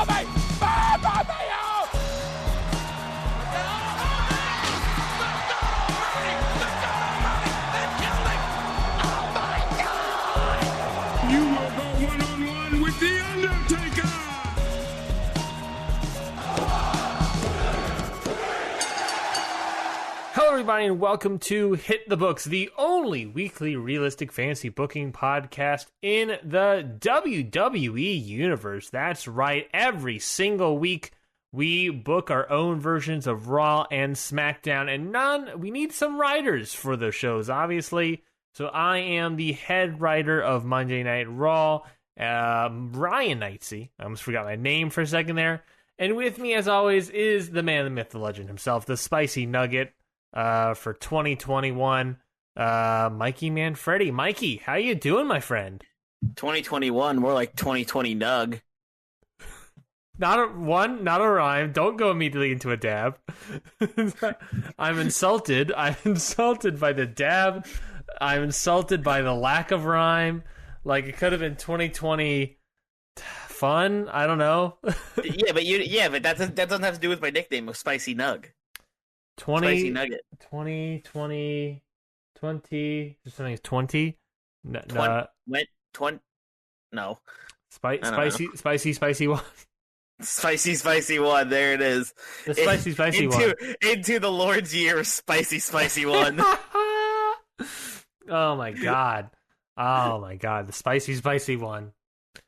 Everybody, and welcome to Hit the Books, the only weekly realistic fantasy booking podcast in the WWE universe. That's right, every single week we book our own versions of Raw and Smackdown, and we need some writers for the shows, obviously. So I am the head writer of Monday Night Raw, Ryan Knightsey. I almost forgot my name for a second there. And with me, as always, is the man, the myth, the legend himself, the Spicy Nugget. For 2021, Mikey Manfredi. Mikey, how you doing, my friend? 2021, more like 2020 Nug. Not a rhyme. Don't go immediately into a dab. I'm insulted. I'm insulted by the dab. I'm insulted by the lack of rhyme. Like, it could have been 2020 fun. I don't know. but that doesn't have to do with my nickname of Spicy Nug. 20 Nugget. 20 something 20 no. Spicy one. Spicy one, there it is. The spicy one. Into the Lord's year, spicy one. Oh my god, the spicy one.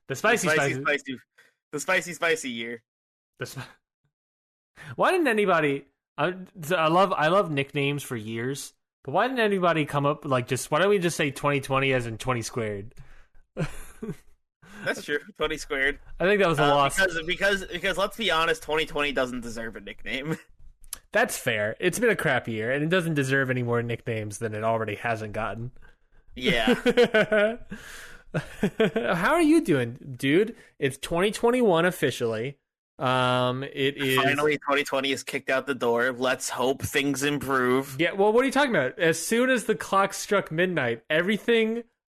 The spicy year. Why didn't anybody? I love nicknames for years, but why didn't anybody come up why don't we just say 2020 as in 20 squared? That's true, 20 squared. I think that was a loss. Because let's be honest, 2020 doesn't deserve a nickname. That's fair. It's been a crap year, and it doesn't deserve any more nicknames than it already hasn't gotten. Yeah. How are you doing, dude? It's 2021 officially. It is finally 2020 is kicked out the door. Let's hope things improve. Yeah, well, what are you talking about? As soon as the clock struck midnight,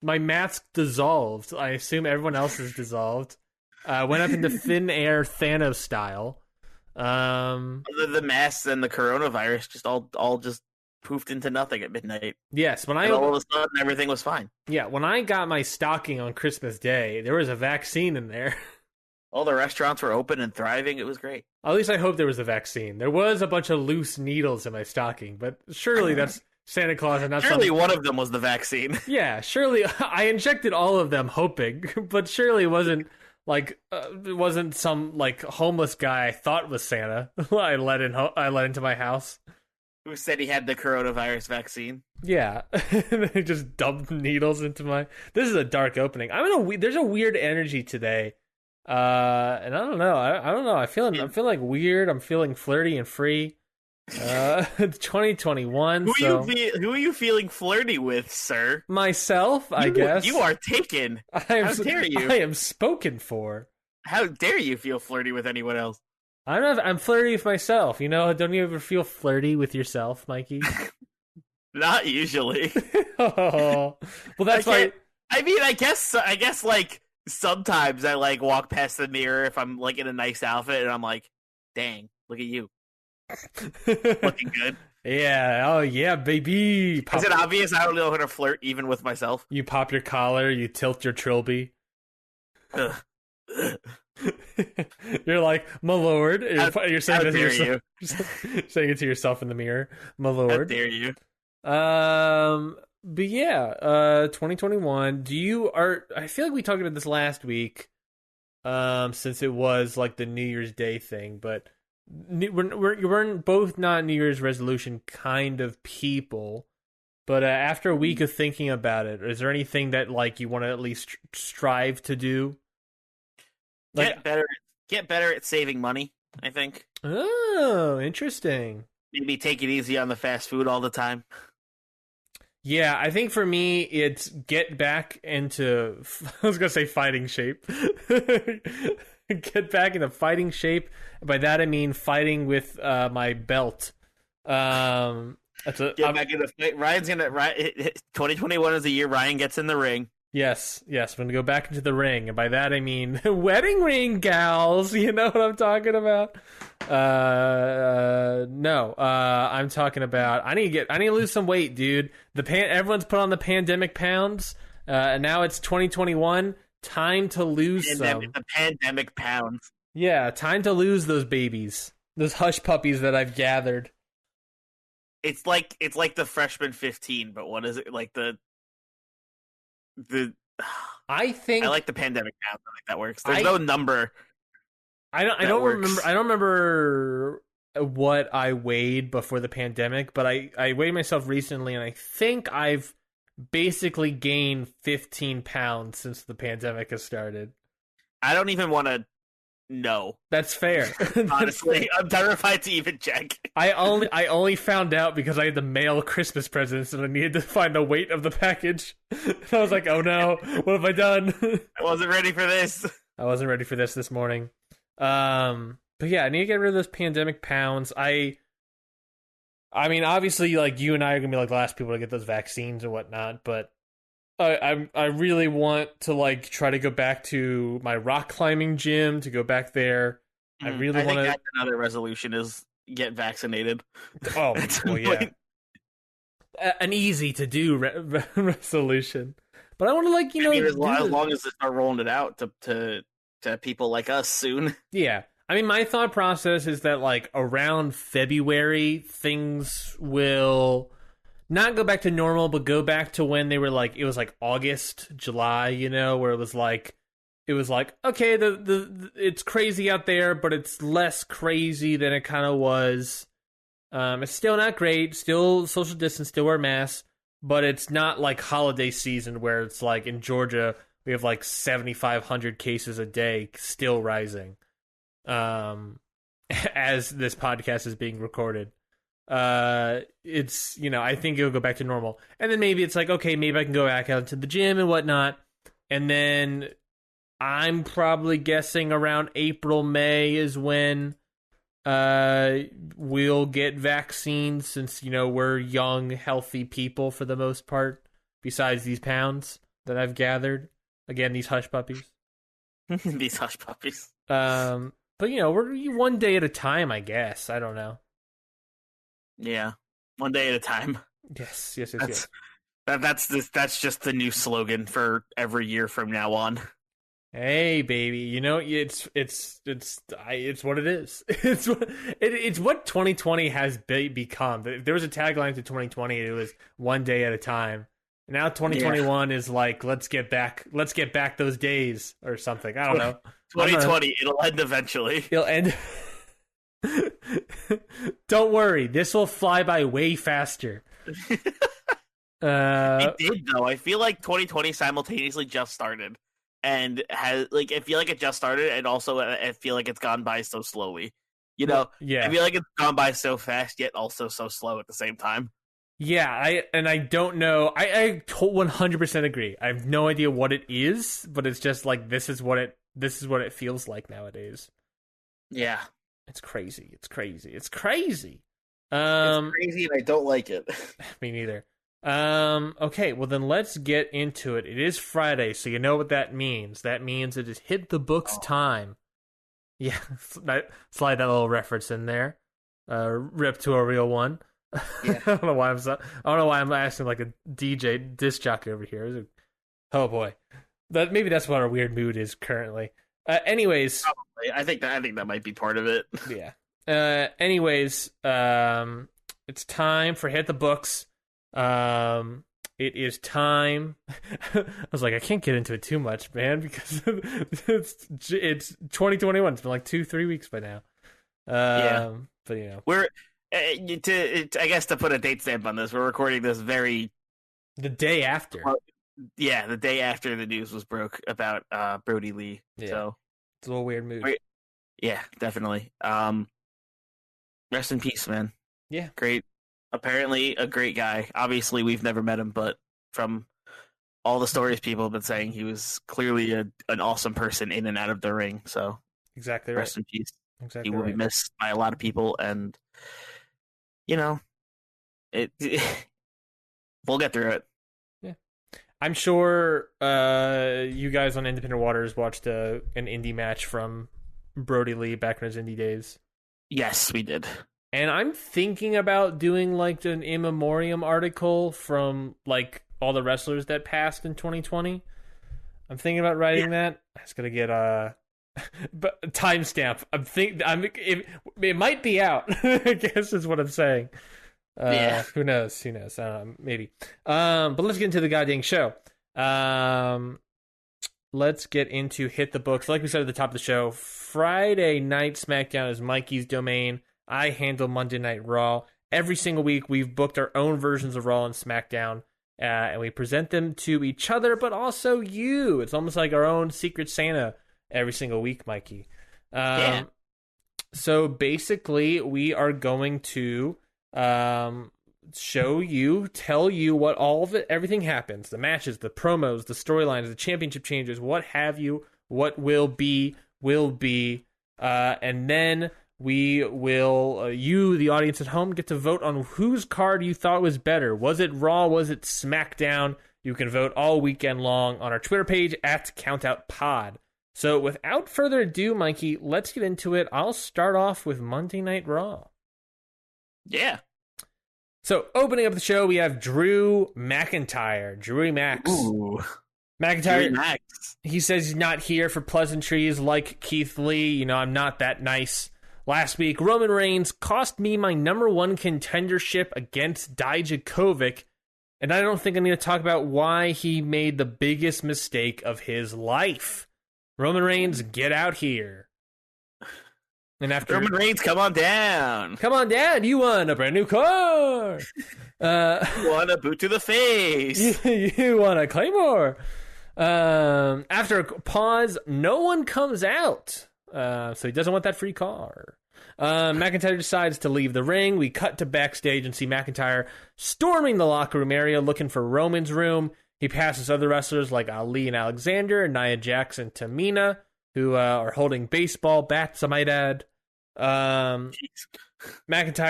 my mask dissolved. I assume everyone else is dissolved. Went up into thin air Thanos style. The masks and the coronavirus just all just poofed into nothing at midnight. Yes, all of a sudden everything was fine. Yeah, when I got my stocking on Christmas Day, there was a vaccine in there. All the restaurants were open and thriving. It was great. At least I hope there was a vaccine. There was a bunch of loose needles in my stocking, but surely that's Santa Claus and not surely one of them was the vaccine. Yeah, surely I injected all of them hoping, but surely it wasn't some homeless guy I thought was Santa. I let into my house. Who said he had the coronavirus vaccine? Yeah, they just dumped needles into my. This is a dark opening. There's a weird energy today. And I don't know. I don't know. I'm feeling weird. I'm feeling flirty and free. It's 2021. Who are you feeling flirty with, sir? Myself, I guess. You are taken. How dare you? I am spoken for. How dare you feel flirty with anyone else? I'm flirty with myself. You know, don't you ever feel flirty with yourself, Mikey? Not usually. Oh. Well, that's why. I mean, I guess sometimes I walk past the mirror if I'm in a nice outfit and I'm like, dang, look at you. Looking good. Yeah, oh yeah, baby. Is it obvious I don't know how to flirt even with myself? You pop your collar, you tilt your trilby. You're like, my lord. You're saying it to yourself. Saying it to yourself in the mirror, my lord. How dare you? But yeah, 2021. I feel like we talked about this last week, since it was the New Year's Day thing. But we're both not New Year's resolution kind of people. But after a week of thinking about it, is there anything that you want to at least strive to do? Get better at saving money, I think. Oh, interesting. Maybe take it easy on the fast food all the time. Yeah, I think for me, it's get back into, I was going to say fighting shape. Get back into fighting shape. By that, I mean fighting with my belt. Get back into fight. 2021 is the year Ryan gets in the ring. Yes, I'm going to go back into the ring, and by that I mean wedding ring gals. You know what I'm talking about? No. I'm talking about I need to lose some weight, dude. Everyone's put on the pandemic pounds, and now it's 2021. Time to lose some. The pandemic pounds. Yeah, time to lose those babies, those hush puppies that I've gathered. It's like the freshman 15, but what is it like the I think I like the pandemic pounds. I think that works. There's no number. I don't remember what I weighed before the pandemic, but I weighed myself recently, and I think I've basically gained 15 pounds since the pandemic has started. I don't even want to know. That's fair. Honestly, I'm terrified to even check. I only found out because I had to mail Christmas presents and I needed to find the weight of the package. And I was like, oh no, what have I done? I wasn't ready for this. I wasn't ready for this morning. But yeah, I need to get rid of those pandemic pounds. I mean, obviously, like, you and I are gonna be like the last people to get those vaccines and whatnot, but I really want to, like, try to go back to my rock climbing gym, to go back there. I really want to. That's another resolution is get vaccinated. Oh, well, yeah. An easy to do resolution, but I want to, like, as long as they start rolling it out to people like us soon. Yeah. I mean, my thought process is that, like, around February, things will not go back to normal, but go back to when they were, like, it was like August, July, where it was like, okay, it's crazy out there, but it's less crazy than it kind of was. It's still not great, still social distance, still wear masks, but it's not like holiday season where it's like in Georgia, we have like 7,500 cases a day, still rising. As this podcast is being recorded, it's, I think it'll go back to normal, and then maybe it's like, okay, maybe I can go back out to the gym and whatnot, and then I'm probably guessing around April, May is when we'll get vaccines, since we're young, healthy people for the most part, besides these pounds that I've gathered. Again, these hush puppies. These hush puppies. But we're one day at a time, I guess. I don't know. Yeah, one day at a time. Yes. That's just the new slogan for every year from now on. Hey, baby, it's what it is. It's what 2020 has become. If there was a tagline to 2020, it was one day at a time. Now 2021 is like, let's get back those days or something. I don't know. 2020, it'll end eventually. It'll end. Don't worry, this will fly by way faster. It did, though. I feel like 2020 simultaneously just started, and has, like, I feel like it just started, and also I feel like it's gone by so slowly. Yeah. I feel like it's gone by so fast, yet also so slow at the same time. Yeah, I don't know. I 100% agree. I have no idea what it is, but it's just like this is what it feels like nowadays. Yeah, it's crazy. It's crazy, and I don't like it. Me neither. Okay, well then let's get into it. It is Friday, so you know what that means. That means it is hit the books time. Yeah, slide that little reference in there. Rip to a real one. Yeah. I don't know why I'm acting like a DJ disc jockey over here. Oh boy, maybe that's what our weird mood is currently. Anyways, probably. I think that might be part of it. Yeah. Anyways, it's time for Hit the Books. It is time. I was like, I can't get into it too much, man, because it's 2021. It's been like 2-3 weeks by now. Yeah, but we're. I guess to put a date stamp on this, we're recording this the day after. Yeah, the day after the news was broke about Brody Lee. Yeah. So it's a little weird mood. Yeah, definitely. Rest in peace, man. Yeah. Great. Apparently a great guy. Obviously we've never met him, but from all the stories people have been saying, he was clearly an awesome person in and out of the ring. So exactly right. Rest in peace. Exactly. He will be missed by a lot of people, and we'll get through it. Yeah. I'm sure you guys on Independent Waters watched an indie match from Brody Lee back in his indie days. Yes, we did. And I'm thinking about doing like an in memoriam article from like all the wrestlers that passed in 2020. I'm thinking about writing that. It's gonna get but timestamp. It might be out. I guess is what I'm saying. Who knows? Maybe. But let's get into the goddamn show. Let's get into Hit the Books. Like we said at the top of the show, Friday Night SmackDown is Mikey's domain. I handle Monday Night Raw. Every single week, we've booked our own versions of Raw and SmackDown, and we present them to each other, but also you. It's almost like our own Secret Santa every single week, Mikey. So basically, we are going to show you, tell you what everything happens. The matches, the promos, the storylines, the championship changes, what have you, what will be, and then we will, you, the audience at home, get to vote on whose card you thought was better. Was it Raw? Was it SmackDown? You can vote all weekend long on our Twitter page at CountOutPod. So without further ado, Mikey, let's get into it. I'll start off with Monday Night Raw. Yeah. So opening up the show, we have Drew McIntyre. Drewy Max. Ooh. McIntyre, Max. He says he's not here for pleasantries like Keith Lee. I'm not that nice. Last week, Roman Reigns cost me my number one contendership against Dijakovic, and I don't think I need to talk about why he made the biggest mistake of his life. Roman Reigns, get out here. And after Roman Reigns, come on down. Come on down. You won a brand new car. You want a boot to the face. You want a Claymore. After a pause, no one comes out. So he doesn't want that free car. McIntyre decides to leave the ring. We cut to backstage and see McIntyre storming the locker room area looking for Roman's room. He passes other wrestlers like Ali and Alexander, and Nia Jax and Tamina, who are holding baseball bats, I might add. McIntyre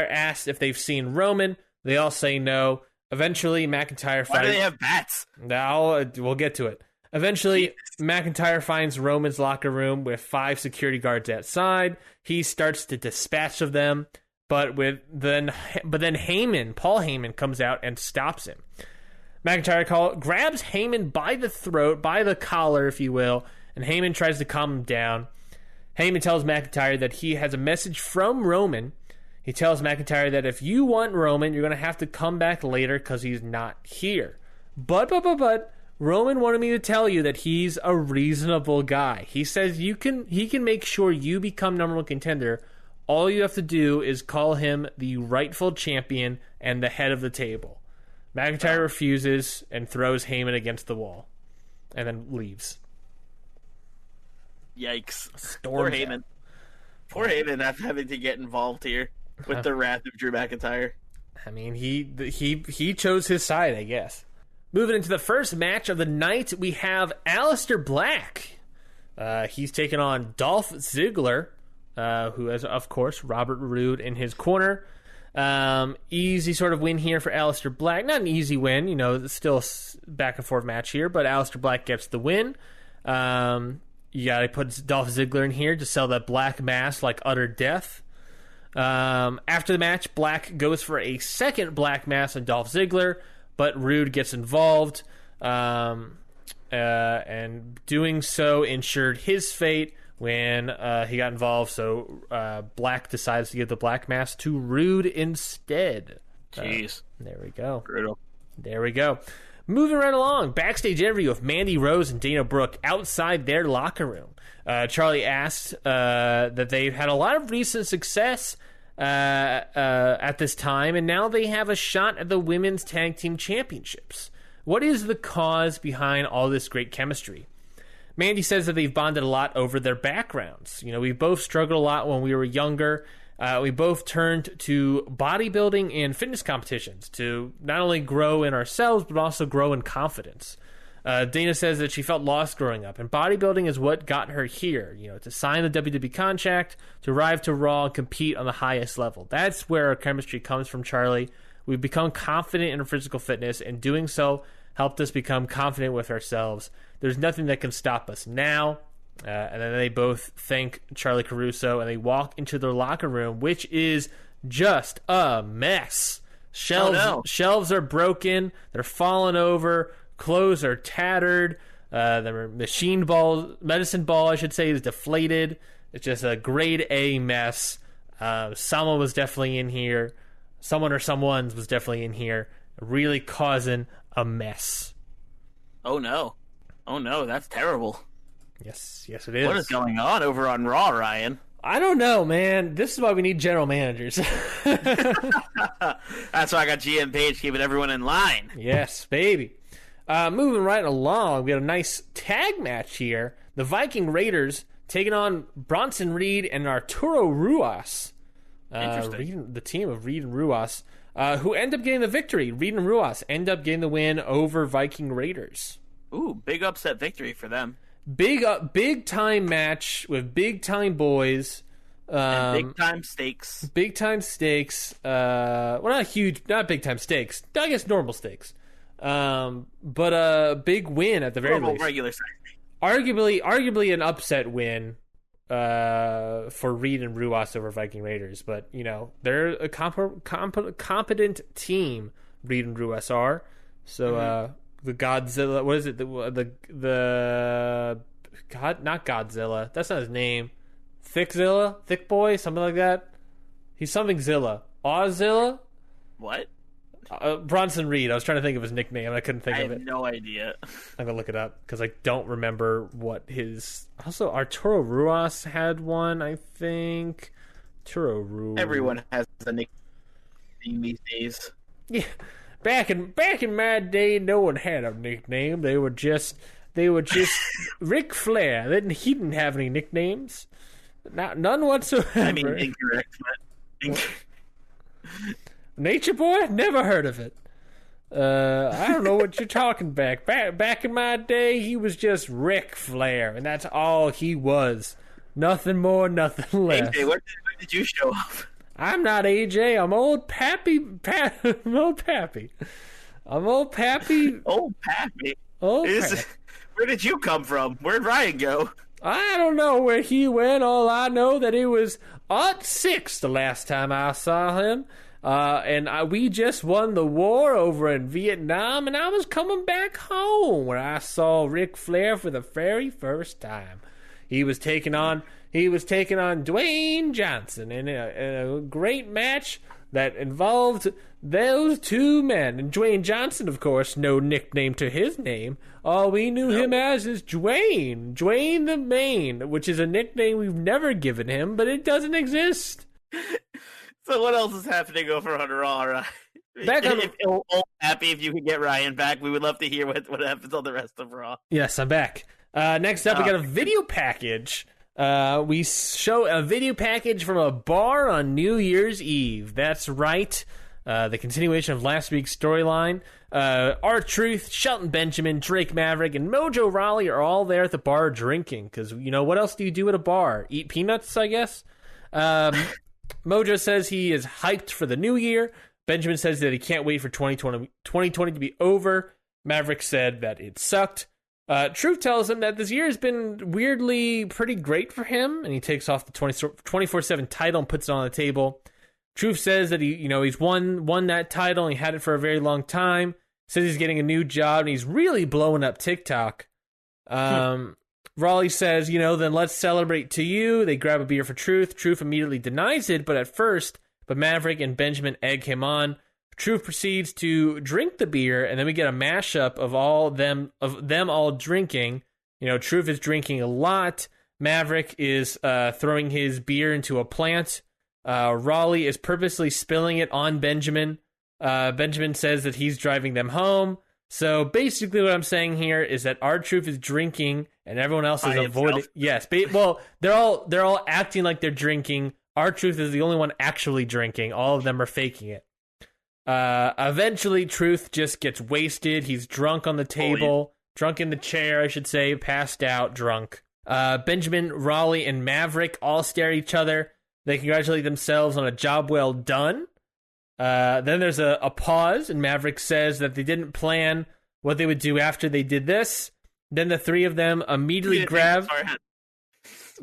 asks if they've seen Roman. They all say no. Eventually, McIntyre finds... Why do they have bats? Now, we'll get to it. Eventually, McIntyre finds Roman's locker room with 5 security guards outside. He starts to dispatch of them, but then Heyman, Paul Heyman, comes out and stops him. McIntyre grabs Heyman by the throat, by the collar, if you will, and Heyman tries to calm him down. Heyman tells McIntyre that he has a message from Roman. He tells McIntyre that if you want Roman, you're going to have to come back later because he's not here. But, Roman wanted me to tell you that he's a reasonable guy. He says he can make sure you become number one contender. All you have to do is call him the rightful champion and the head of the table. McIntyre refuses and throws Heyman against the wall and then leaves. Yikes. Poor Heyman. Poor Heyman after having to get involved here with the wrath of Drew McIntyre. I mean, he chose his side, I guess. Moving into the first match of the night, we have Aleister Black. He's taking on Dolph Ziggler, who has, of course, Robert Roode in his corner. Easy sort of win here for Aleister Black. Not an easy win, it's still a back and forth match here, but Aleister Black gets the win. You gotta put Dolph Ziggler in here to sell that black mask like utter death. After the match, Black goes for a second black mask on Dolph Ziggler, but Roode gets involved, and doing so ensured his fate when he got involved. So Black decides to give the black mask to Roode instead. Jeez. There we go. Brutal. There we go. Moving right along, backstage interview with Mandy Rose and Dana Brooke outside their locker room. Charlie asked that they've had a lot of recent success at this time, and now they have a shot at the Women's Tag Team Championships. What is the cause behind all this great chemistry? Mandy says that they've bonded a lot over their backgrounds. We both struggled a lot when we were younger. We both turned to bodybuilding and fitness competitions to not only grow in ourselves, but also grow in confidence. Dana says that she felt lost growing up, and bodybuilding is what got her here, to sign the WWE contract, to arrive to Raw and compete on the highest level. That's where our chemistry comes from, Charlie. We've become confident in our physical fitness, and doing so helped us become confident with ourselves. There's nothing that can stop us now. And then they both thank Charlie Caruso, and they walk into their locker room, which is just a mess. Shelves are broken. They're falling over. Clothes are tattered. The medicine ball, I should say, is deflated. It's just a grade A mess. Someone was definitely in here. Someone or someone's was definitely in here, really causing a mess. Oh no, that's terrible. Yes, it is. What is going on over on Raw, Ryan? I don't know, man. This is why we need general managers. That's why I got GM Page keeping everyone in line. Yes, baby. Moving right along, we got a nice tag match here. The Viking Raiders taking on Bronson Reed and Arturo Ruas. Interesting. The team of Reed and Ruas, who end up getting the victory. Reed and Ruas end up getting the win over Viking Raiders. Ooh, big upset victory for them. Big time match with big time boys. And big time stakes. Big time stakes. Well, not big time stakes. I guess normal stakes. But a big win at the very least. Regular size. Arguably an upset win for Reed and Ruas over Viking Raiders, but they're a competent team. Reed and Ruas are. So the Godzilla, what is it? The God, not Godzilla. That's not his name. Thick Boy, something like that. He's something Zilla. Ozilla? What? Bronson Reed. I was trying to think of his nickname. I couldn't think of it. I have no idea. I'm going to look it up because I don't remember what his... Also, Arturo Ruas had one, I think. Arturo Ruas. Everyone has a nickname these days. Yeah. Back in my day, no one had a nickname. They were just Ric Flair. He didn't have any nicknames. None whatsoever. I mean, incorrect, but... Nature Boy? Never heard of it. I don't know what you're talking back in my day, he was just Ric Flair, and that's all he was. Nothing more, nothing less. AJ, where did you show up? I'm not AJ. I'm old Pappy. I'm old Pappy. Old Pappy? Where did you come from? Where'd Ryan go? I don't know where he went. All I know that it was 6 the last time I saw him. We just won the war over in Vietnam, and I was coming back home where I saw Ric Flair for the very first time. He was taking on Dwayne Johnson in a great match that involved those two men. And Dwayne Johnson, of course, no nickname to his name. All we knew him as is Dwayne the Main, which is a nickname we've never given him, but it doesn't exist. So what else is happening over on Raw? Right? Happy if you could get Ryan back. We would love to hear what happens on the rest of Raw. Yes, I'm back. Next up, we got a video package. We show a video package from a bar on New Year's Eve. That's right. The continuation of last week's storyline. R-Truth, Shelton Benjamin, Drake Maverick, and Mojo Rawley are all there at the bar drinking. Because, what else do you do at a bar? Eat peanuts, I guess? Mojo says he is hyped for the new year. Benjamin says that he can't wait for 2020 to be over. Maverick said that it sucked. Truth tells him that this year has been weirdly pretty great for him, and he takes off the 24/7 title and puts it on the table. Truth says that he's won that title, and he had it for a very long time. Says he's getting a new job, and he's really blowing up TikTok. Raleigh says, then let's celebrate to you. They grab a beer for Truth. Truth immediately denies it, but Maverick and Benjamin egg him on. Truth proceeds to drink the beer, and then we get a mashup of them all drinking. Truth is drinking a lot. Maverick is throwing his beer into a plant. Raleigh is purposely spilling it on Benjamin. Benjamin says that he's driving them home. So basically what I'm saying here is that R-Truth is drinking and everyone else is avoiding. Yes, well, they're all acting like they're drinking. R-Truth is the only one actually drinking. All of them are faking it. Eventually, Truth just gets wasted. He's drunk on the table, drunk in the chair, I should say, passed out, drunk. Benjamin, Raleigh, and Maverick all stare at each other. They congratulate themselves on a job well done. Then there's a pause, and Maverick says that they didn't plan what they would do after they did this. Then the three of them immediately grab.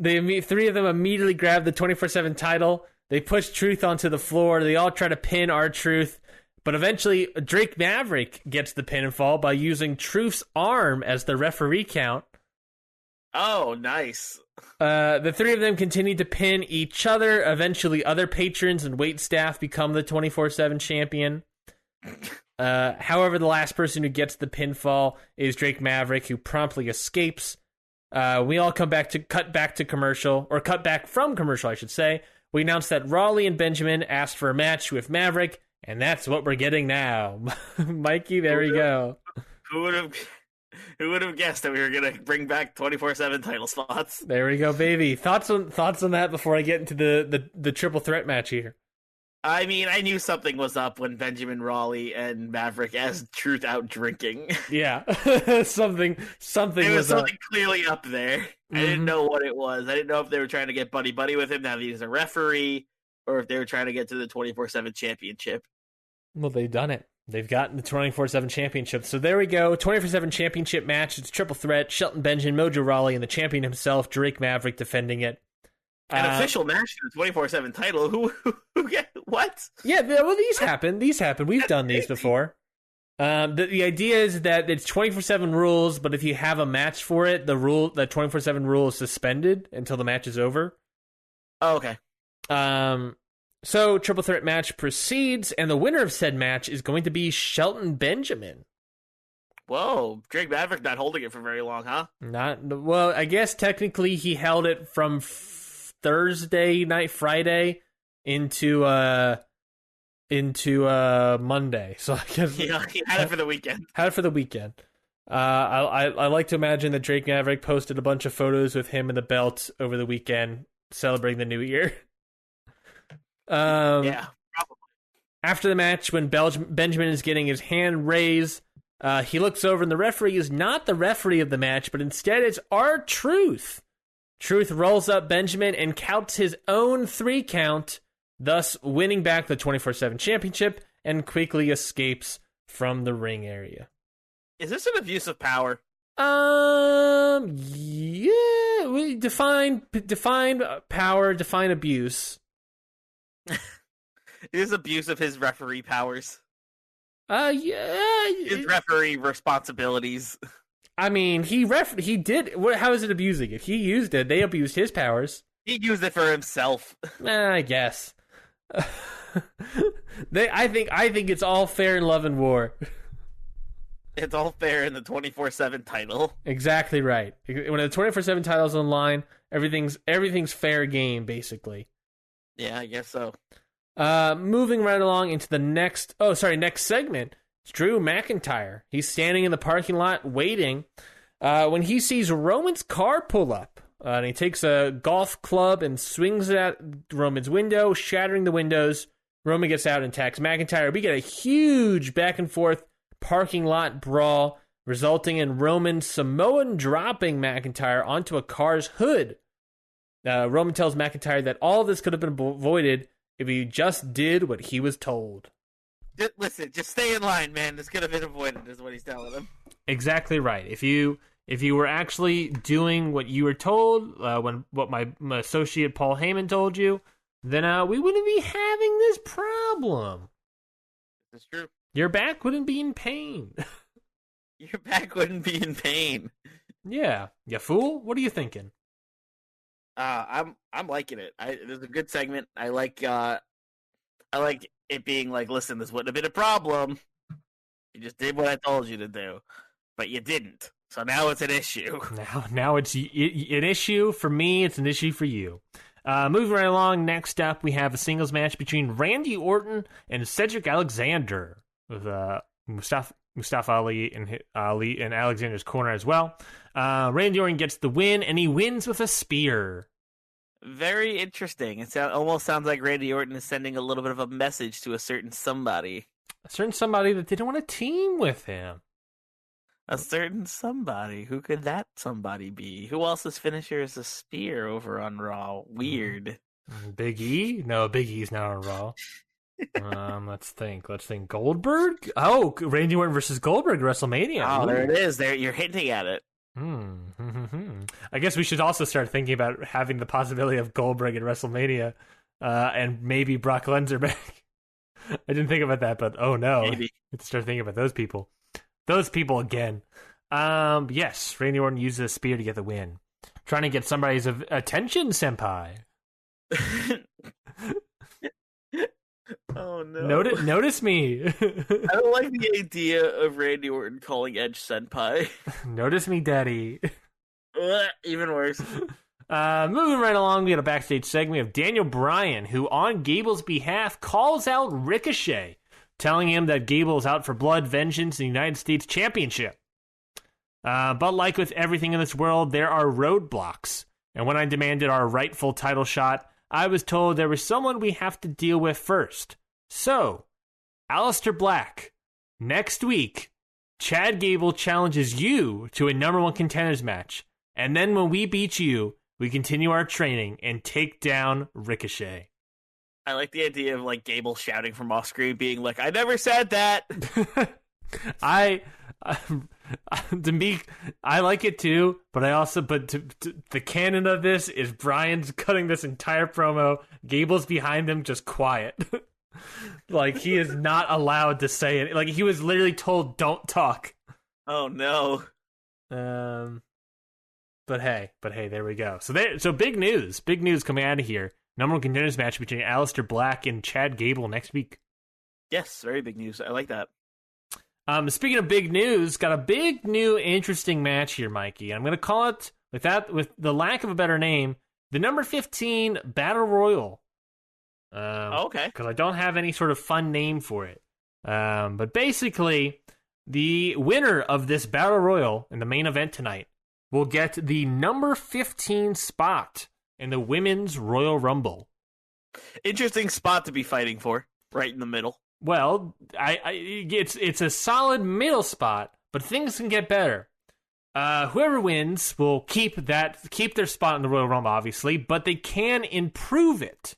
Three of them immediately grab the 24/7 title. They push Truth onto the floor. They all try to pin R-Truth. But eventually, Drake Maverick gets the pinfall by using Truth's arm as the referee count. Oh, nice. The three of them continue to pin each other. Eventually, other patrons and wait staff become the 24/7 champion. However, the last person who gets the pinfall is Drake Maverick, who promptly escapes. We all cut back from commercial, I should say. We announced that Raleigh and Benjamin asked for a match with Maverick, and that's what we're getting now. Mikey, there we go. Who would have guessed that we were going to bring back 24/7 title spots? There we go, baby. Thoughts on that before I get into the triple threat match here? I mean, I knew something was up when Benjamin, Raleigh, and Maverick asked Truth out drinking. Yeah, something was something up. Clearly up there. Mm-hmm. I didn't know what it was. I didn't know if they were trying to get buddy with him now that he's a referee, or if they were trying to get to the 24/7 championship. Well, they've done it. They've gotten the 24/7 championship. So there we go. 24/7 championship match. It's triple threat. Shelton Benjamin, Mojo Rawley, and the champion himself, Drake Maverick, defending it. An official match for the 24/7 title. Who what? Yeah, well, these happen. We've done these before. The idea is that it's 24/7 rules, but if you have a match for it, the 24/7 rule is suspended until the match is over. Oh, okay. So triple threat match proceeds, and the winner of said match is going to be Shelton Benjamin. Whoa, Drake Maverick not holding it for very long, huh? Well, I guess technically he held it from Thursday night, Friday into Monday. So I guess he had it for the weekend. I like to imagine that Drake Maverick posted a bunch of photos with him and the belt over the weekend celebrating the new year. Yeah, probably. After the match, when Benjamin is getting his hand raised, he looks over and the referee is not the referee of the match, but instead it's R-Truth. Truth rolls up Benjamin and counts his own 3 count, thus winning back the 24/7 championship, and quickly escapes from the ring area. Is this an abuse of power? Yeah. We define power, define abuse. It is abuse of his referee powers. Yeah. His referee responsibilities. I mean, he did. How is it abusing it? He used it. They abused his powers. He used it for himself. I guess. I think it's all fair in love and war. It's all fair in the 24/7 title. Exactly right. When the 24/7 title's online, everything's fair game, basically. Yeah, I guess so. Moving right along into the next segment. It's Drew McIntyre. He's standing in the parking lot waiting when he sees Roman's car pull up. And he takes a golf club and swings it at Roman's window, shattering the windows. Roman gets out and attacks McIntyre. We get a huge back and forth parking lot brawl, resulting in Roman Samoan dropping McIntyre onto a car's hood. Roman tells McIntyre that all of this could have been avoided if he just did what he was told. Listen, just stay in line, man. This could have been avoided, is what he's telling him. Exactly right. If you were actually doing what you were told, what my associate Paul Heyman told you, then we wouldn't be having this problem. That's true. Your back wouldn't be in pain. Your back wouldn't be in pain. Yeah, you fool. What are you thinking? I'm liking it. There's a good segment. I like it being like, listen, this wouldn't have been a problem. You just did what I told you to do, but you didn't. So now it's an issue. Now it's an issue for me. It's an issue for you. Moving right along. Next up, we have a singles match between Randy Orton and Cedric Alexander with Mustafa Ali and Alexander's corner as well. Randy Orton gets the win, and he wins with a spear. Very interesting. It almost sounds like Randy Orton is sending a little bit of a message to a certain somebody. A certain somebody that didn't want to team with him. A certain somebody. Who could that somebody be? Who else's finisher is a spear over on Raw? Weird. Big E? No, Big E's not on Raw. Let's think. Goldberg? Oh, Randy Orton versus Goldberg at WrestleMania. Oh, there it is. There, you're hinting at it. I guess we should also start thinking about having the possibility of Goldberg at WrestleMania, and maybe Brock Lesnar back. I didn't think about that, but oh no, Maybe. Let's start thinking about those people. Those people again. Yes, Randy Orton uses a spear to get the win. Trying to get somebody's attention, senpai. Oh no! Notice me. I don't like the idea of Randy Orton calling Edge senpai. Notice me, daddy. Even worse. Moving right along, we got a backstage segment of Daniel Bryan, who on Gable's behalf calls out Ricochet, telling him that Gable is out for blood, vengeance, and the United States Championship. But like with everything in this world, there are roadblocks. And when I demanded our rightful title shot, I was told there was someone we have to deal with first. So, Aleister Black, next week, Chad Gable challenges you to a number 1 contenders match. And then when we beat you, we continue our training and take down Ricochet. I like the idea of like Gable shouting from off screen, being like, "I never said that." I like it too, but the canon of this is Bryan's cutting this entire promo. Gable's behind him, just quiet. Like he is not allowed to say it. Like he was literally told, "Don't talk." Oh no. But hey, there we go. So big news coming out of here. Number 1 contenders match between Aleister Black and Chad Gable next week. Yes, very big news. I like that. Speaking of big news, got a big new interesting match here, Mikey. I'm going to call it, with the lack of a better name, the number 15 Battle Royal. Okay. Because I don't have any sort of fun name for it. But basically, the winner of this Battle Royal in the main event tonight will get the number 15 spot in the Women's Royal Rumble. Interesting spot to be fighting for, right in the middle. Well, it's a solid middle spot, but things can get better. Whoever wins will keep their spot in the Royal Rumble, obviously, but they can improve it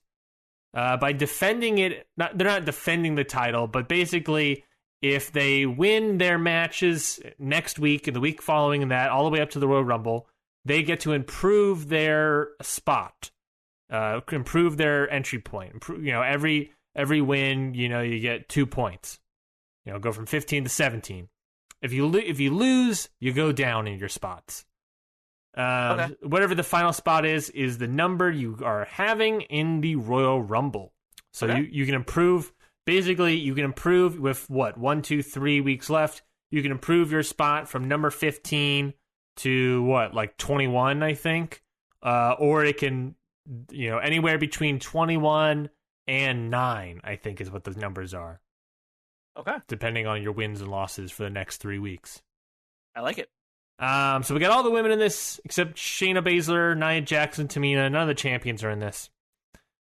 by defending it. They're not defending the title, but basically, if they win their matches next week and the week following that, all the way up to the Royal Rumble, they get to improve their spot, improve their entry point. Every win, you get 2 points. Go from 15 to 17. If you lose, you go down in your spots. Okay. Whatever the final spot is the number you are having in the Royal Rumble. So okay. you can improve. Basically, you can improve with 1, 2, 3 weeks left. You can improve your spot from number 15 to 21, I think. Or it can, anywhere between 21 and 9, I think is what the numbers are. Okay. Depending on your wins and losses for the next 3 weeks. I like it. So we got all the women in this except Shayna Baszler, Nia Jackson, Tamina. None of the champions are in this.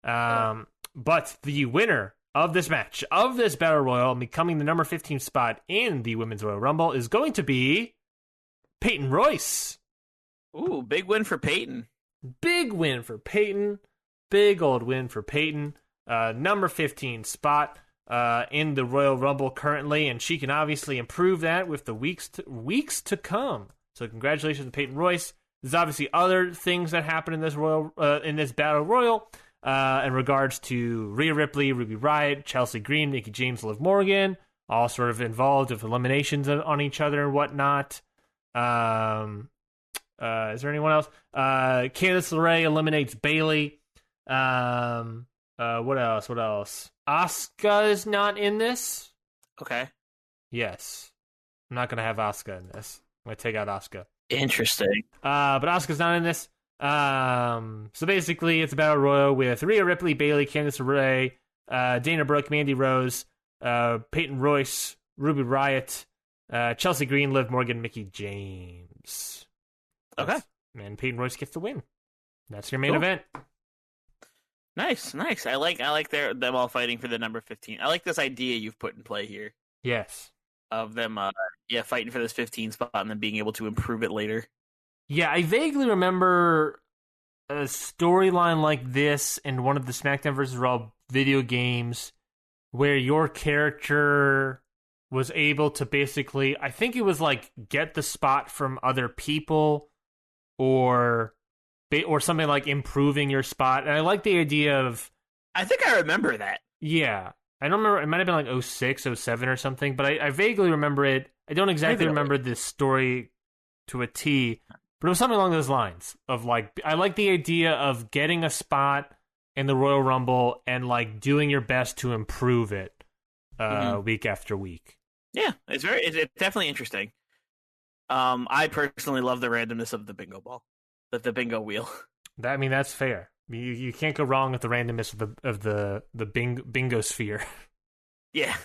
But the winner of this match, of this Battle Royal, becoming the number 15 spot in the Women's Royal Rumble, is going to be Peyton Royce. Ooh, big win for Peyton. Big win for Peyton. Big old win for Peyton. Number 15 spot in the Royal Rumble currently, and she can obviously improve that with the weeks to come. So congratulations to Peyton Royce. There's obviously other things that happen in this Battle Royal in regards to Rhea Ripley, Ruby Riott, Chelsea Green, Mickie James, Liv Morgan, all sort of involved with eliminations on each other and whatnot. Is there anyone else? Candice LeRae eliminates Bayley. What else? Asuka is not in this. Okay. Yes. I'm not going to have Asuka in this. I'm going to take out Asuka. Interesting. But Asuka's not in this. So basically, it's a Battle Royal with Rhea Ripley, Bayley, Candice LeRae, Dana Brooke, Mandy Rose, Peyton Royce, Ruby Riott, Chelsea Green, Liv Morgan, Mickie James. Okay. And Peyton Royce gets the win. That's your main event. Nice. I like them all fighting for the number 15. I like this idea you've put in play here. Yes. Of them, fighting for this 15 spot and then being able to improve it later. Yeah, I vaguely remember a storyline like this in one of the SmackDown vs. Raw video games where your character was able to basically, I think it was like get the spot from other people or something like improving your spot. And I like the idea of... I think I remember that. Yeah. I don't remember. It might have been like 06, 07 or something, but I vaguely remember it. I don't exactly remember this story to a T, but it was something along those lines of like, I like the idea of getting a spot in the Royal Rumble and like doing your best to improve it week after week. Yeah, it's definitely interesting. I personally love the randomness of the bingo ball, the bingo wheel. I mean, that's fair. You can't go wrong with the randomness of the bingo sphere. Yeah,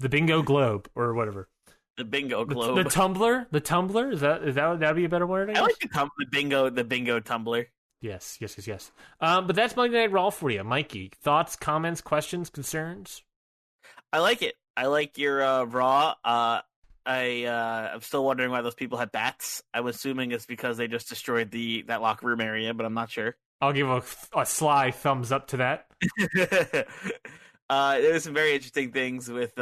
the bingo globe or whatever. The bingo globe. The tumbler. Is that'd be a better word? I like the bingo tumbler. Yes. But that's Monday Night Raw for you, Mikey. Thoughts, comments, questions, concerns? I like it. I like your Raw. I'm still wondering why those people had bats. I'm assuming it's because they just destroyed that locker room area, but I'm not sure. I'll give a sly thumbs up to that. There was some very interesting things with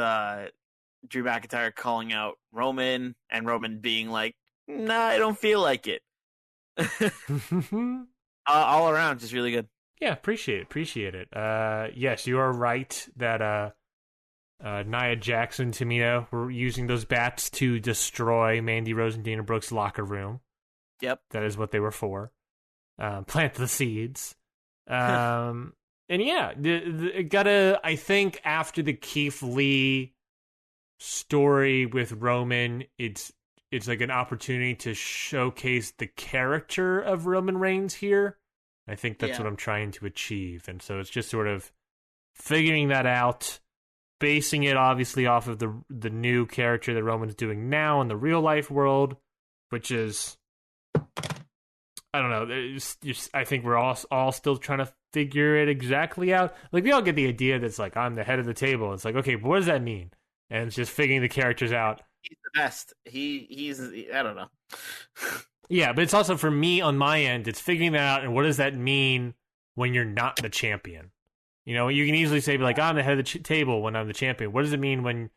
Drew McIntyre calling out Roman, and Roman being like, "Nah, I don't feel like it." All around, just really good. Yeah, appreciate it. Yes, you are right that Nia Jax and Tamina were using those bats to destroy Mandy Rose and Dana Brooke's locker room. Yep, that is what they were for. Plant the seeds. And yeah, I think after the Keith Lee story with Roman, it's like an opportunity to showcase the character of Roman Reigns here. I think that's what I'm trying to achieve. And so it's just sort of figuring that out, basing it obviously off of the new character that Roman's doing now in the real life world, which is, I don't know. I think we're all still trying to figure it exactly out. Like, we all get the idea that's like, I'm the head of the table. It's like, okay, but what does that mean? And it's just figuring the characters out. He's the best. He's I don't know. Yeah, but it's also, for me, on my end, it's figuring that out, and what does that mean when you're not the champion? You know, you can easily say, like, I'm the head of the table when I'm the champion. What does it mean when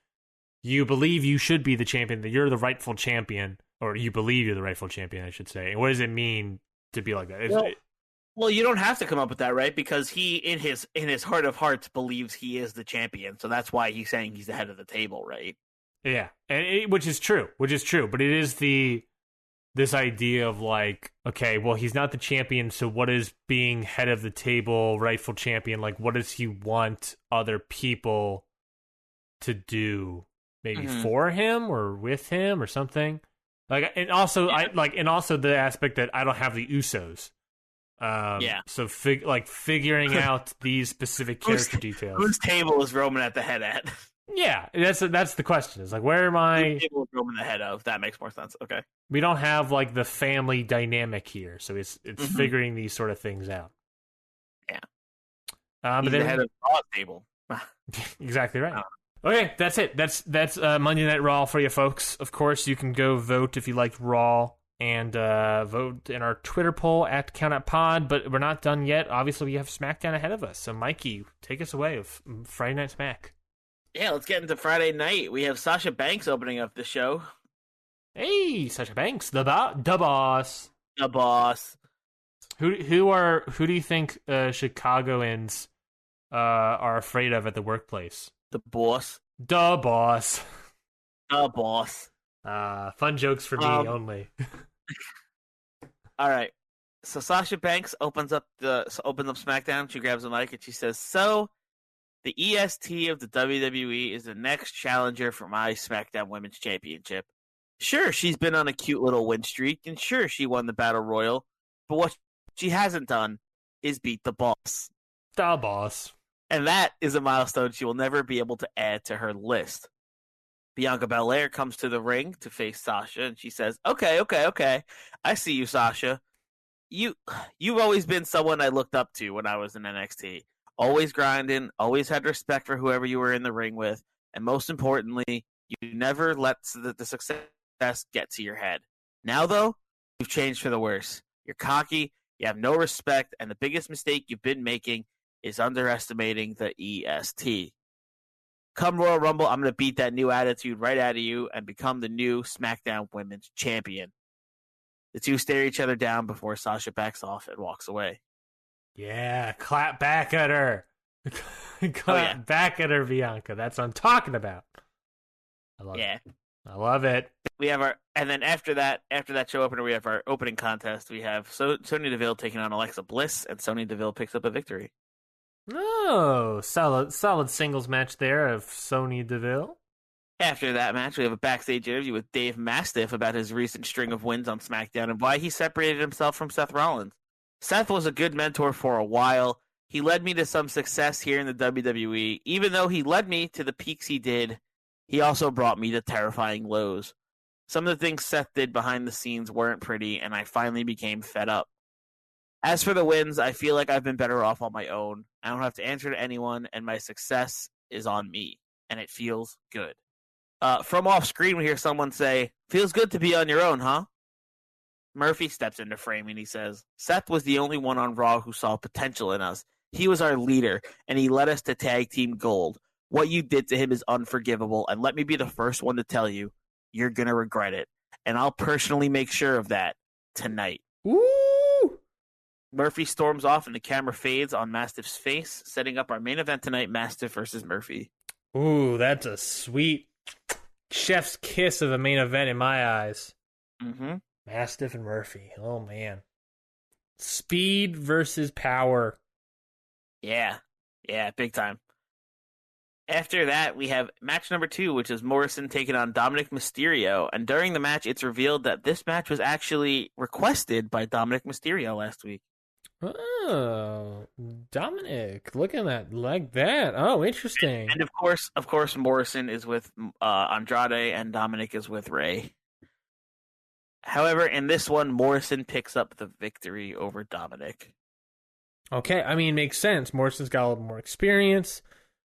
you believe you should be the champion, that you're the rightful champion, or you believe you're the rightful champion, I should say? And what does it mean to be like that? Well, you don't have to come up with that, right? Because he, in his heart of hearts, believes he is the champion. So that's why he's saying he's the head of the table, right? Yeah, and which is true. But it is this idea of like, okay, well, he's not the champion, so what is being head of the table, rightful champion? Like, what does he want other people to do? Maybe for him or with him or something. Like, and also the aspect that I don't have the Usos. So figuring out these specific character details. Whose table is Roman at the head at? Yeah, that's the question. It's like, where am I? Whose table is Roman the head of? That makes more sense. Okay. We don't have like the family dynamic here, so it's figuring these sort of things out. Yeah. But then the head of Raw's table. Exactly right. Okay, that's it. That's Monday Night Raw for you folks. Of course, you can go vote if you liked Raw and vote in our Twitter poll at CountOutPod, but we're not done yet. Obviously, we have SmackDown ahead of us. So, Mikey, take us away with Friday Night Smack. Yeah, let's get into Friday night. We have Sasha Banks opening up the show. Hey, Sasha Banks, the boss. The boss. Who do you think Chicagoans are afraid of at the workplace? The boss. The boss. The boss. Fun jokes for me only. All right. So Sasha Banks opens up SmackDown. She grabs a mic and she says, "So, the EST of the WWE is the next challenger for my SmackDown Women's Championship. Sure, she's been on a cute little win streak, and sure, she won the Battle Royal, but what she hasn't done is beat the boss. The boss. And that is a milestone she will never be able to add to her list." Bianca Belair comes to the ring to face Sasha, and she says, Okay. I see you, Sasha. You've always been someone I looked up to when I was in NXT. Always grinding, always had respect for whoever you were in the ring with, and most importantly, you never let the success get to your head. Now, though, you've changed for the worse. You're cocky, you have no respect, and the biggest mistake you've been making is underestimating the EST. Come Royal Rumble, I'm going to beat that new attitude right out of you and become the new SmackDown Women's Champion. The two stare each other down before Sasha backs off and walks away. Yeah, clap back at her. Clap back at her, Bianca. That's what I'm talking about. I love it. I love it. We have and then after that show opener, we have our opening contest. We have Sonya Deville taking on Alexa Bliss, and Sonya Deville picks up a victory. Oh, solid singles match there of Sonya Deville. After that match, we have a backstage interview with Dave Mastiff about his recent string of wins on SmackDown and why he separated himself from Seth Rollins. Seth was a good mentor for a while. He led me to some success here in the WWE. Even though he led me to the peaks he did, he also brought me to terrifying lows. Some of the things Seth did behind the scenes weren't pretty, and I finally became fed up. As for the wins, I feel like I've been better off on my own. I don't have to answer to anyone, and my success is on me, and it feels good. From off screen, we hear someone say, "Feels good to be on your own, huh?" Murphy steps into frame and he says, "Seth was the only one on Raw who saw potential in us. He was our leader, and he led us to tag team gold. What you did to him is unforgivable, and let me be the first one to tell you, you're going to regret it. And I'll personally make sure of that tonight." Woo! Murphy storms off and the camera fades on Mastiff's face, setting up our main event tonight, Mastiff versus Murphy. Ooh, that's a sweet chef's kiss of a main event in my eyes. Mm-hmm. Mastiff and Murphy. Oh, man. Speed versus power. Yeah, big time. After that, we have match number 2, which is Morrison taking on Dominik Mysterio. And during the match, it's revealed that this match was actually requested by Dominik Mysterio last week. Oh, Dominik, looking at like that. Oh, interesting. And of course, Morrison is with Andrade and Dominik is with Ray. However, in this one, Morrison picks up the victory over Dominik. Okay, I mean, makes sense. Morrison's got a little more experience.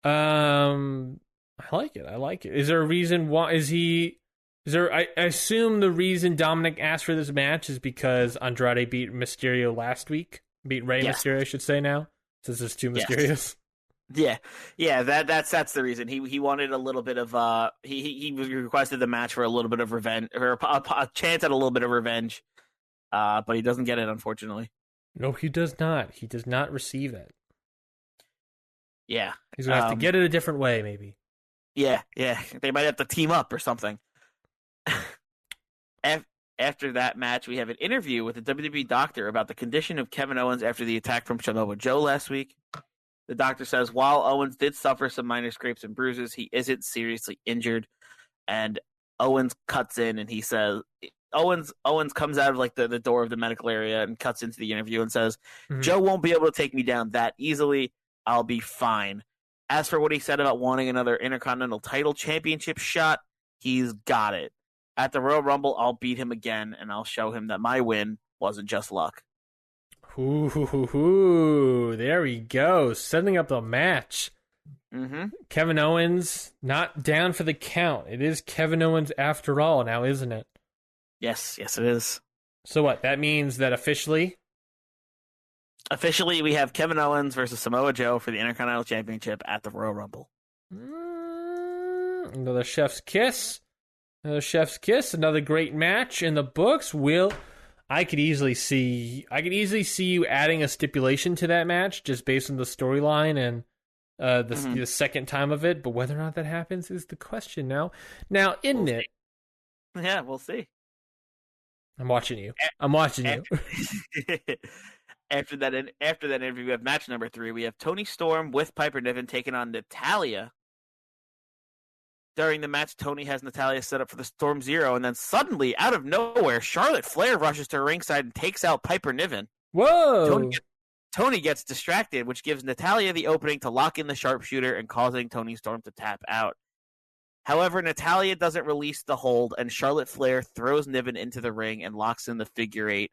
I like it. Is there a reason why I assume the reason Dominik asked for this match is because Andrade beat Mysterio last week. Beat Rey Mysterio, I should say now, since there's two Mysterios. Yeah. That's the reason. He wanted a little bit of he requested the match for a little bit of revenge, or a chance at a little bit of revenge, but he doesn't get it, unfortunately. No, he does not. He does not receive it. Yeah, he's gonna have to get it a different way, maybe. Yeah. They might have to team up or something. After that match, we have an interview with a WWE doctor about the condition of Kevin Owens after the attack from Samoa Joe last week. The doctor says while Owens did suffer some minor scrapes and bruises, he isn't seriously injured. And Owens cuts in and he says, Owens comes out of like the door of the medical area and cuts into the interview and says, Joe won't be able to take me down that easily. I'll be fine. As for what he said about wanting another Intercontinental title championship shot, he's got it. At the Royal Rumble, I'll beat him again, and I'll show him that my win wasn't just luck. Ooh, there we go. Setting up the match. Mm-hmm. Kevin Owens not down for the count. It is Kevin Owens after all now, isn't it? Yes, it is. So what? That means that officially, we have Kevin Owens versus Samoa Joe for the Intercontinental Championship at the Royal Rumble. Another chef's kiss. Another great match in the books. I could easily see you adding a stipulation to that match just based on the storyline and the second time of it. But whether or not that happens is the question now. Now, isn't it? Yeah, we'll see. I'm watching you. After that interview, we have match number 3. We have Toni Storm with Piper Niven taking on Natalya. During the match, Toni has Natalya set up for the Storm Zero, and then suddenly, out of nowhere, Charlotte Flair rushes to ringside and takes out Piper Niven. Whoa! Toni gets distracted, which gives Natalya the opening to lock in the sharpshooter and causing Toni Storm to tap out. However, Natalya doesn't release the hold, and Charlotte Flair throws Niven into the ring and locks in the figure 8.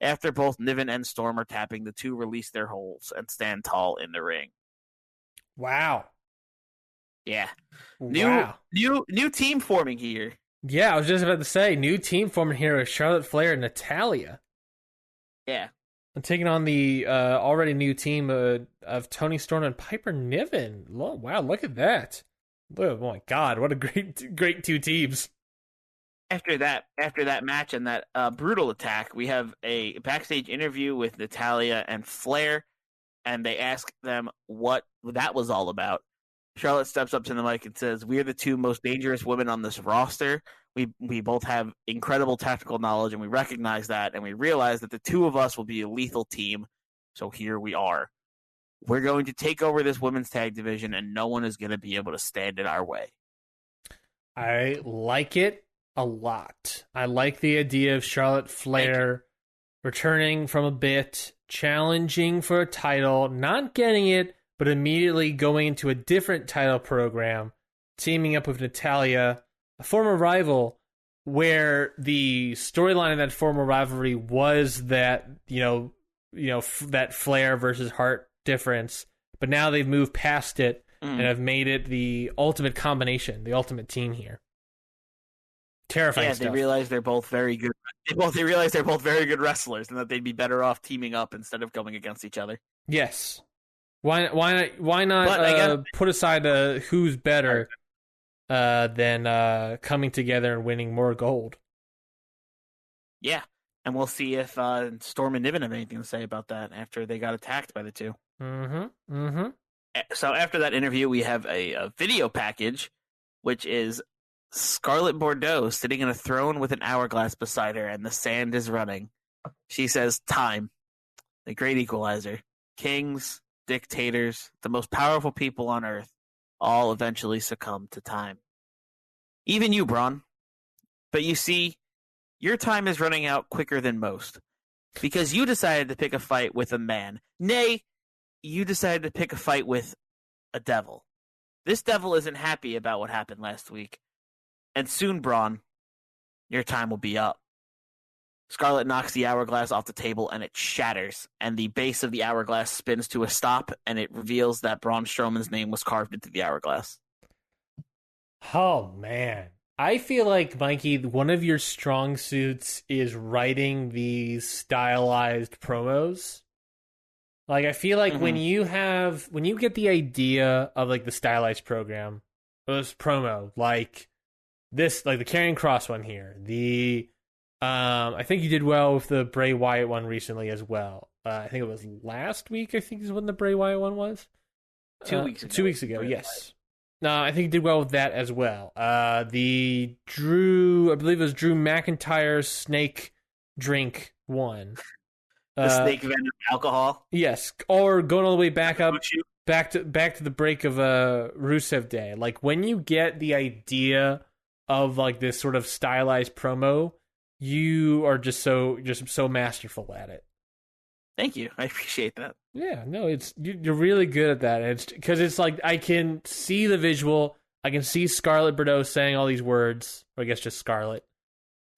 After both Niven and Storm are tapping, the two release their holds and stand tall in the ring. Wow. Yeah. New team forming here. Yeah, I was just about to say, new team forming here with Charlotte Flair and Natalya. Yeah. I'm taking on the already new team of Toni Storm and Piper Niven. Wow, look at that. Oh my God, what a great two teams. After that match and that brutal attack, we have a backstage interview with Natalya and Flair, and they ask them what that was all about. Charlotte steps up to the mic and says, "We're the two most dangerous women on this roster. We both have incredible tactical knowledge, and we recognize that, and we realize that the two of us will be a lethal team. So here we are. We're going to take over this women's tag division, and no one is going to be able to stand in our way." I like it a lot. I like the idea of Charlotte Flair returning from a bit, challenging for a title, not getting it, but immediately going into a different title program, teaming up with Natalya, a former rival, where the storyline of that former rivalry was that, that Flair versus Hart difference, but now they've moved past it and have made it the ultimate combination, the ultimate team here. Terrifying stuff. They realize they're both very good. They realize they're both very good wrestlers, and that they'd be better off teaming up instead of going against each other. Yes. Why not put aside who's better than coming together and winning more gold? Yeah, and we'll see if Storm and Niven have anything to say about that after they got attacked by the two. So after that interview, we have a video package, which is Scarlet Bordeaux sitting in a throne with an hourglass beside her, and the sand is running. She says, "Time, the great equalizer. Kings, dictators, the most powerful people on earth, all eventually succumb to time. Even you, Braun. But you see, your time is running out quicker than most, because you decided to pick a fight with a man. Nay, you decided to pick a fight with a devil. This devil isn't happy about what happened last week. And soon, Braun, your time will be up." Scarlet knocks the hourglass off the table, and it shatters, and the base of the hourglass spins to a stop, and it reveals that Braun Strowman's name was carved into the hourglass. Oh, man. I feel like, Mikey, one of your strong suits is writing these stylized promos. Like, I feel like when you get the idea of, like, the stylized program, or this promo, like this, like the Karrion Kross one here, I think you did well with the Bray Wyatt one recently as well. I think it was last week, I think is when the Bray Wyatt one was. 2 weeks ago. 2 weeks ago, yes. I think you did well with that as well. The I believe it was Drew McIntyre snake drink one. The snake venom alcohol? Yes, or going all the way back to the break of Rusev Day. Like, when you get the idea of like this sort of stylized promo, you are just so masterful at it. Thank you. I appreciate that. Yeah, no, you're really good at that. It's because it's like I can see the visual. I can see Scarlet Bordeaux saying all these words, or I guess just Scarlet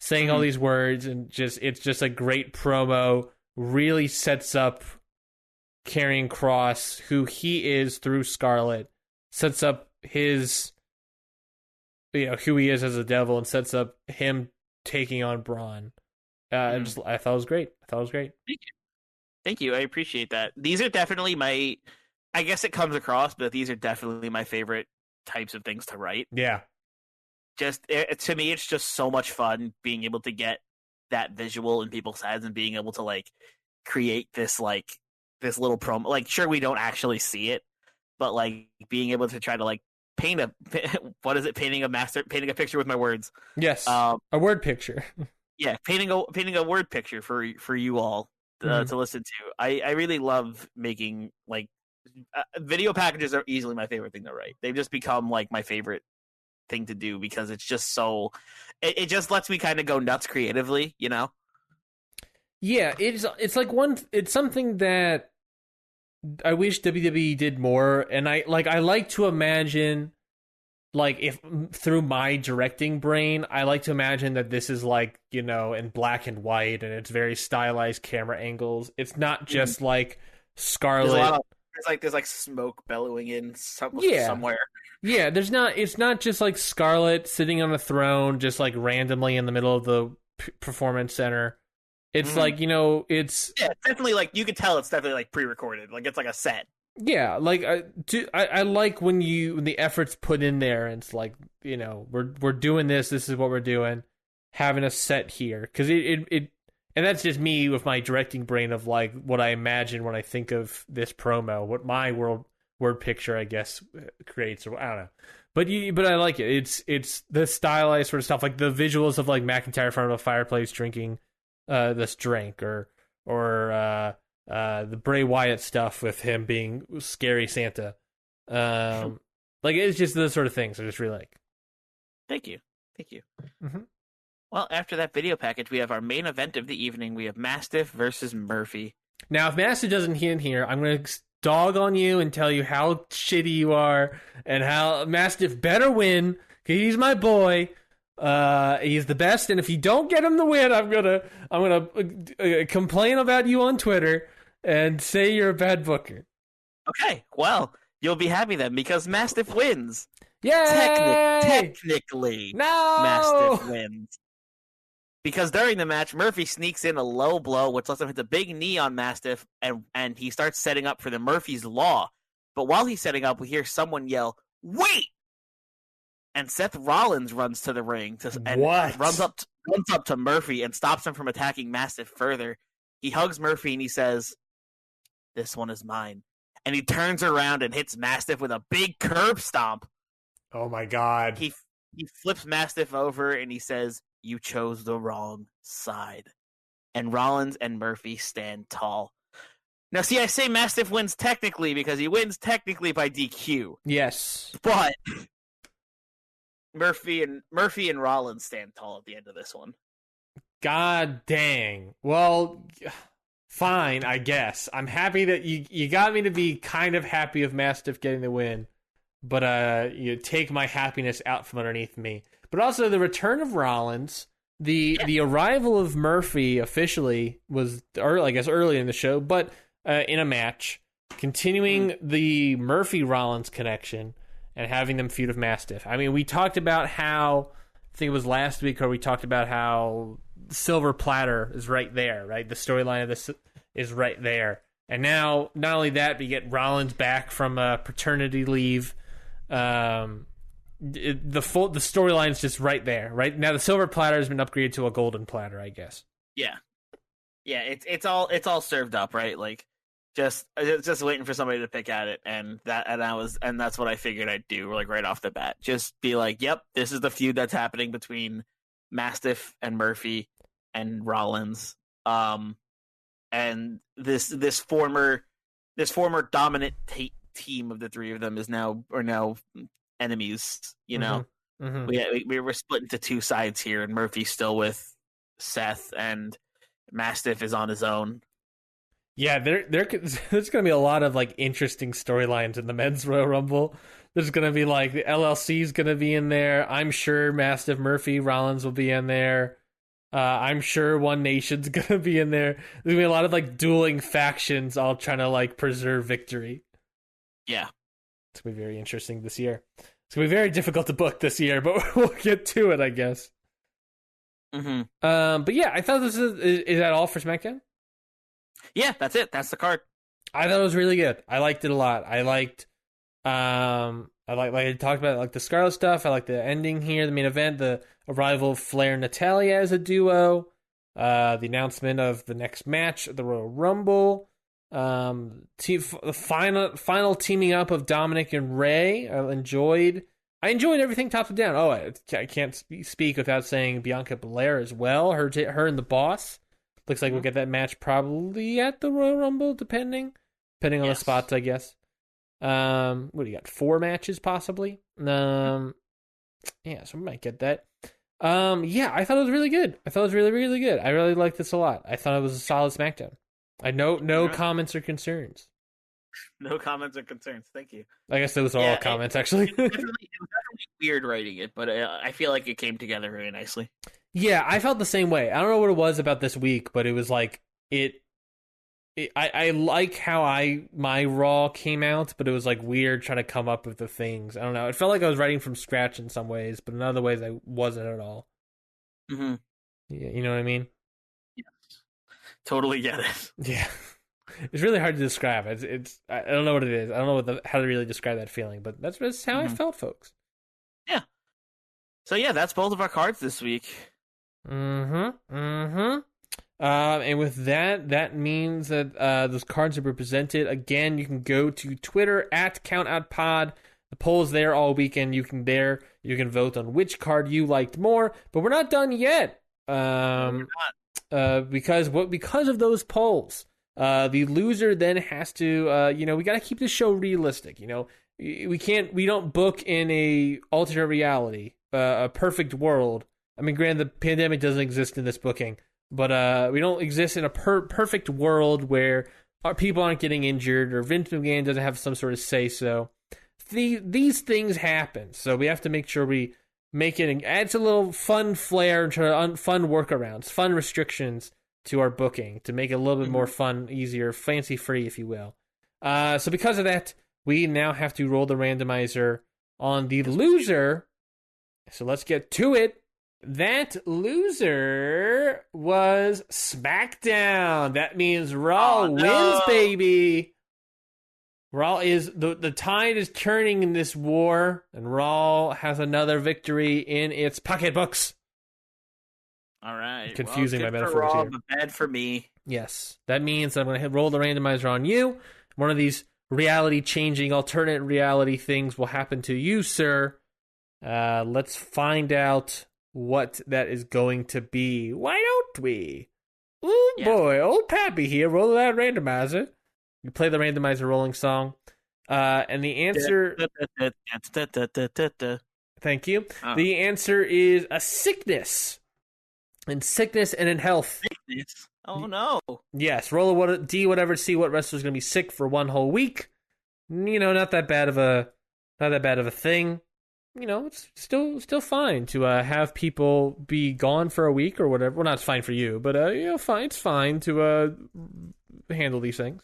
saying all these words, and it's just a great promo. Really sets up Karrion Kross, who he is through Scarlet, sets up his, who he is as a devil, and sets up him taking on Braun. I thought it was great. Thank you. I appreciate that. These are definitely I guess it comes across, but these are definitely my favorite types of things to write. Yeah. To me, it's just so much fun being able to get that visual in people's heads and being able to like create this little promo. Like, sure, we don't actually see it, but like being able to try to like paint painting a picture with my words. Yes, a word picture. Yeah, painting a word picture for you all to listen to. I really love making like video packages are easily my favorite thing to write. They've just become like my favorite thing to do because it's just so it just lets me kind of go nuts creatively, Yeah, it's something that I wish WWE did more, and I like to imagine, like, if through my directing brain, I like to imagine that this is like, in black and white, and it's very stylized camera angles. It's not just like Scarlet. There's like smoke bellowing in somewhere. Yeah, it's not just like Scarlet sitting on a throne, just like randomly in the middle of the performance center. It's like, it's... Yeah, it's definitely like, you could tell it's definitely like pre-recorded. Like, it's like a set. Yeah, like I like when the effort's put in there and it's like, you know, we're doing this is what we're doing, having a set here, because it and that's just me with my directing brain of like what I imagine when I think of this promo, what my word picture I guess creates, or I don't know. But I like it. It's the stylized sort of stuff, like the visuals of like McIntyre in front of a fireplace drinking this drink, or the Bray Wyatt stuff with him being scary Santa. Like, it's just those sort of things I just really like. Thank you. Mm-hmm. Well, after that video package, we have our main event of the evening. We have Mastiff versus Murphy. Now, if Mastiff doesn't hit here, I'm going to dog on you and tell you how shitty you are and how Mastiff better win, because he's my boy. He's the best, and if you don't get him the win, I'm gonna complain about you on Twitter and say you're a bad booker. Okay, well, you'll be happy then, because Mastiff wins. Yay! Technically, no! Mastiff wins. Because during the match, Murphy sneaks in a low blow, which lets him hit the big knee on Mastiff, and he starts setting up for the Murphy's Law. But while he's setting up, we hear someone yell, "Wait!" And Seth Rollins runs to the ring and runs up to Murphy and stops him from attacking Mastiff further. He hugs Murphy and he says, "This one is mine." And he turns around and hits Mastiff with a big curb stomp. Oh my God. He flips Mastiff over and he says, "You chose the wrong side." And Rollins and Murphy stand tall. Now, see, I say Mastiff wins technically because he wins technically by DQ. Yes. But Murphy and Rollins stand tall at the end of this one. God dang. Well, fine, I guess. I'm happy that you got me to be kind of happy of Mastiff getting the win, but you take my happiness out from underneath me. But also the return of Rollins, the arrival of Murphy officially was early in the show, but in a match, continuing the Murphy-Rollins connection and having them feud with Mastiff. I mean, we talked about how, I think it was last week, or we talked about how Silver Platter is right there, right? The storyline of this is right there. And now, not only that, but you get Rollins back from paternity leave. The storyline is just right there, right? Now the Silver Platter has been upgraded to a Golden Platter, I guess. Yeah. It's all served up, right? Like, just waiting for somebody to pick at it, and that's what I figured I'd do, like, right off the bat. Just be like, yep, this is the feud that's happening between Mastiff and Murphy and Rollins. And this former dominant team of the three of them are now enemies. You know, we were split into two sides here, and Murphy's still with Seth, and Mastiff is on his own. Yeah, there's going to be a lot of like interesting storylines in the Men's Royal Rumble. There's going to be like the LLC's going to be in there. I'm sure Mastiff, Murphy, Rollins will be in there. I'm sure One Nation's going to be in there. There's going to be a lot of like dueling factions all trying to like preserve victory. Yeah. It's going to be very interesting this year. It's going to be very difficult to book this year, but we'll get to it, I guess. But yeah, I thought is that all for SmackDown? Yeah, that's it. That's the card. I thought it was really good. I liked it a lot. I liked, like I talked about, like the Scarlet stuff. I like the ending here, the main event, the arrival of Flair and Natalya as a duo, the announcement of the next match, the Royal Rumble, the final teaming up of Dominik and Rey. I enjoyed everything top to down. Oh, I can't speak without saying Bianca Belair as well. Her and the Boss. Looks like we'll get that match probably at the Royal Rumble, depending on the spots, I guess. What do you got? 4 matches possibly. Yeah, so we might get that. Yeah, I thought it was really good. I thought it was really, really good. I really liked this a lot. I thought it was a solid SmackDown. I no comments or concerns. No comments or concerns. Thank you. I guess those are all comments, actually. It was definitely weird writing it, but I feel like it came together very nicely. Yeah, I felt the same way. I don't know what it was about this week, but it was like I like how my Raw came out, but it was like weird trying to come up with the things. I don't know. It felt like I was writing from scratch in some ways, but in other ways I wasn't at all. Mm-hmm. Yeah, you know what I mean? Yes. Totally get it. Yeah. It's really hard to describe. It's I don't know what it is. I don't know how to really describe that feeling, but that's how I felt, folks. Yeah. So yeah, that's both of our cards this week. And with that means that those cards are presented. Again, you can go to Twitter @CountOutPod. The poll's there all weekend. You can vote on which card you liked more. But we're not done yet. Because of those polls. The loser then has to, we got to keep the show realistic. We don't book in a alternate reality, a perfect world. I mean, granted, the pandemic doesn't exist in this booking, but we don't exist in a perfect world where our people aren't getting injured or Vince McMahon doesn't have some sort of say-so. These things happen, so we have to make sure we make it and adds a little fun flair to fun workarounds, fun restrictions to our booking to make it a little bit more fun, easier, fancy-free, if you will. So because of that, we now have to roll the randomizer on the loser. So let's get to it. That loser was SmackDown. That means Raw wins, baby. Raw is the tide is turning in this war, and Raw has another victory in its pocketbooks. All right. Confusing my metaphors Raw, here. But bad for me. Yes, that means I'm going to roll the randomizer on you. One of these reality-changing, alternate reality things will happen to you, sir. Let's find out what that is going to be. Why don't we? Oh boy, old Pappy here. Roll that randomizer. You play the randomizer rolling song. And the answer... Thank you. Oh. The answer is a sickness. In sickness and in health. Sickness? Oh, no. Yes, roll a D, whatever, see what wrestler's going to be sick for one whole week. Not that bad of a thing. It's still fine to have people be gone for a week or whatever. Well, not fine for you, but fine. It's fine to handle these things.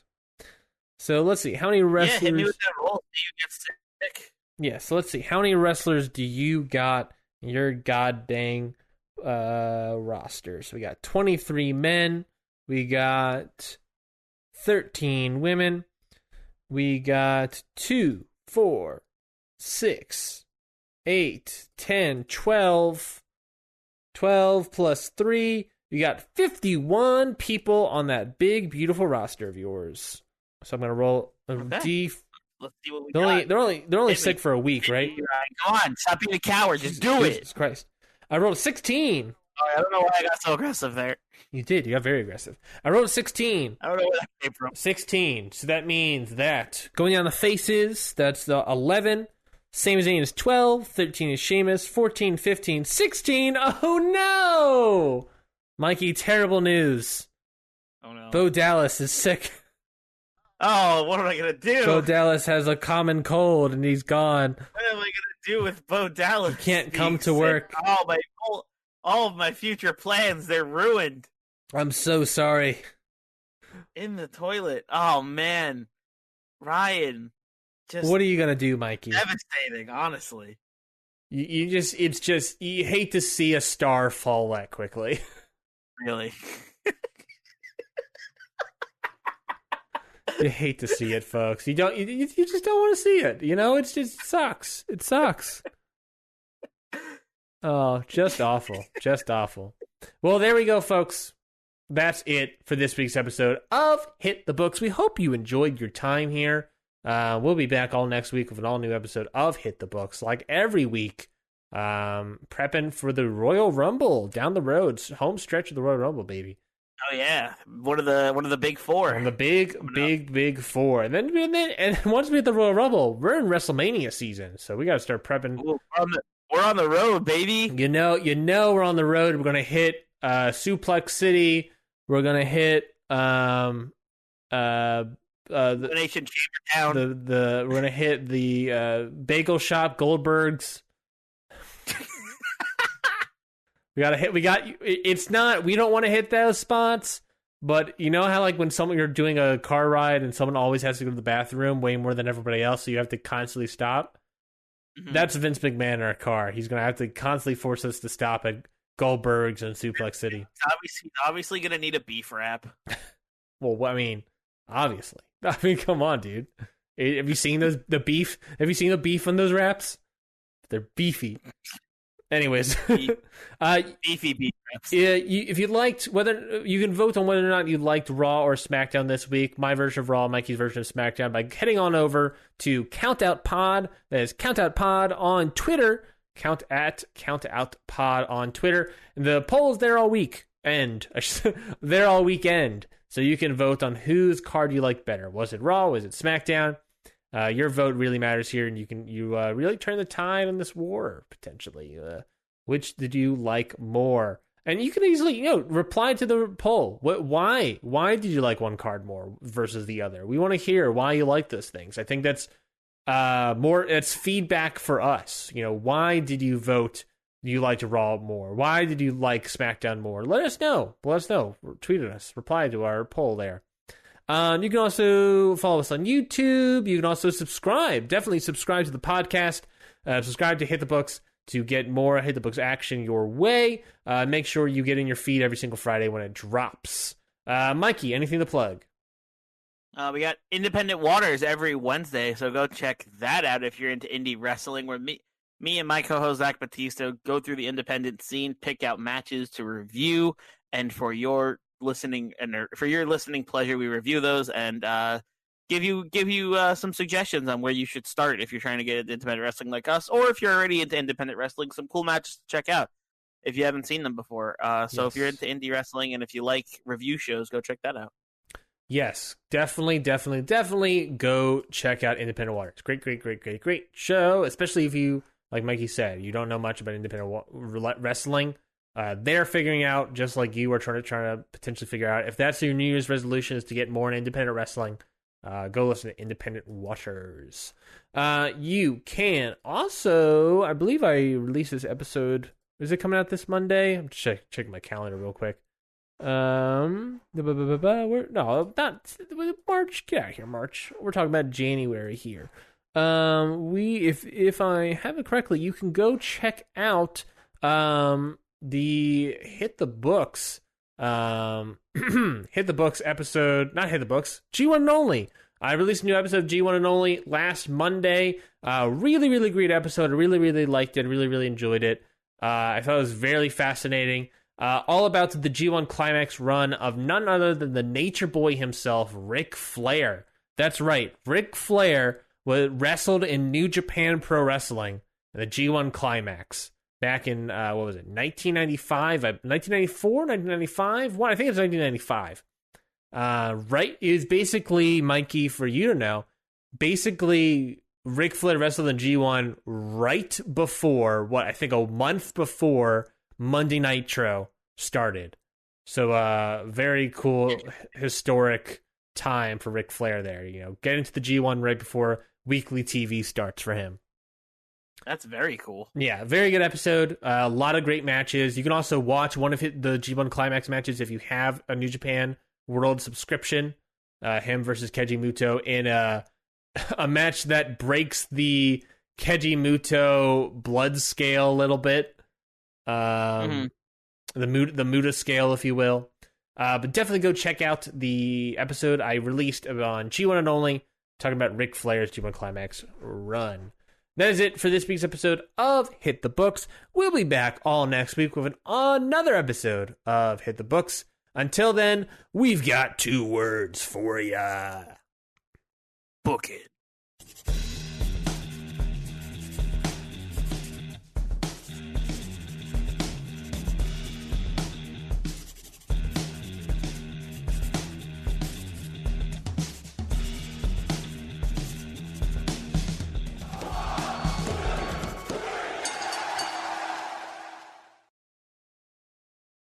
So let's see, how many wrestlers? Yeah, hit me with that roll. Do you get sick? Yeah, so let's see, how many wrestlers do you got in your god dang roster? So we got 23 men. We got 13 women. We got 2, 4, 6, 8, 10, 12. 12 plus 3. You got 51 people on that big, beautiful roster of yours. So I'm gonna roll a D. Let's see what we got. They're only sick for a week, right? Go on, stop being a coward. Just do it. Jesus Christ! I rolled 16. I don't know why I got so aggressive there. You did. You got very aggressive. I rolled 16. I don't know where that came from. 16. So that means that going down the faces, that's the 11. Sami Zayn is 12. 13 is Sheamus. 14, 15, 16. Oh no! Mikey, terrible news. Oh no. Bo Dallas is sick. Oh, what am I going to do? Bo Dallas has a common cold and he's gone. What am I going to do with Bo Dallas? He can't come to work. All of my future plans, they're ruined. I'm so sorry. In the toilet. Oh, man. Ryan. What are you going to do, Mikey? Devastating, honestly. You hate to see a star fall that quickly. Really? You hate to see it, folks. You just don't want to see it. It just sucks. It sucks. Oh, just awful. Just awful. Well, there we go, folks. That's it for this week's episode of Hit the Books. We hope you enjoyed your time here. We'll be back all next week with an all-new episode of Hit the Books, like every week. Prepping for the Royal Rumble down the road. Home stretch of the Royal Rumble, baby. Oh yeah, one of the big four. And the big four. And then once we hit the Royal Rumble, we're in WrestleMania season, so we got to start prepping. Ooh, we're on the road, baby. You know we're on the road. We're gonna hit Suplex City. We're gonna hit the Nation Chamber Town. We're gonna hit the bagel shop Goldberg's. We don't want to hit those spots, but you know how like when you're doing a car ride and someone always has to go to the bathroom way more than everybody else, so you have to constantly stop? Mm-hmm. That's Vince McMahon in our car. He's going to have to constantly force us to stop at Goldberg's and Suplex City. He's obviously going to need a beef wrap. Well, I mean, Obviously. I mean, come on, dude. Have you seen the beef? Have you seen the beef on those wraps? They're beefy. Anyways, beefy beef wraps. Yeah, if you liked whether you can vote on whether or not you liked Raw or SmackDown this week. My version of Raw, Mikey's version of SmackDown, by heading on over to Countout Pod. That is Countout Pod on Twitter. Countout Pod on Twitter. And the poll's there all week. They're all weekend. So you can vote on whose card you like better. Was it Raw? Was it SmackDown? Your vote really matters here, and you really turn the tide on this war, potentially. Which did you like more? And you can easily, reply to the poll. Why did you like one card more versus the other? We want to hear why you like those things. I think that's it's feedback for us. Why did you vote you liked Raw more? Why did you like SmackDown more? Let us know. Tweet at us. Reply to our poll there. You can also follow us on YouTube. You can also subscribe. Definitely subscribe to the podcast. Subscribe to Hit the Books to get more Hit the Books action your way. Make sure you get in your feed every single Friday when it drops. Mikey, anything to plug? We got Independent Waters every Wednesday, so go check that out if you're into indie wrestling, where me and my co-host Zach Batista go through the independent scene, pick out matches to review, and for your listening pleasure, we review those and give you some suggestions on where you should start if you're trying to get into independent wrestling like us, or if you're already into independent wrestling, some cool matches to check out if you haven't seen them before. So if you're into indie wrestling and if you like review shows, go check that out. Yes, definitely go check out Independent Waters. Great show, especially if you, like Mikey said, you don't know much about independent wrestling. They're figuring out, just like you are trying to potentially figure out, if that's your New Year's resolution is to get more in independent wrestling, go listen to Independent Waters. You can also, I believe I released this episode. Is it coming out this Monday? I'm checking my calendar real quick. Not March. Get out of here, March. We're talking about January here. If I have it correctly, you can go check out the Hit the Books Hit the Books episode, not Hit the Books, G1 and Only. I released a new episode of G1 and Only last Monday. Really great episode. I really liked it. Really enjoyed it. I thought it was very fascinating. All about the G1 Climax run of none other than the Nature Boy himself, Ric Flair. That's right, Ric Flair wrestled in New Japan Pro Wrestling, the G1 Climax, back in, 1995, 1994, 1995? I think it's 1995. Right, it was basically, Mikey, for you to know, basically Ric Flair wrestled in G1 right before, a month before Monday Nitro started. So, very cool, historic time for Ric Flair there. Get into the G1 right before weekly TV starts for him. That's very cool. Yeah, very good episode. A lot of great matches. You can also watch one of the G1 Climax matches if you have a New Japan World subscription. Him versus Keiji Muto in a match that breaks the Keiji Muto blood scale a little bit. The Muta scale, if you will. But definitely go check out the episode I released on G1 and Only, talking about Ric Flair's G1 Climax run. That is it for this week's episode of Hit the Books. We'll be back all next week with another episode of Hit the Books. Until then, we've got 2 words for ya. Book it.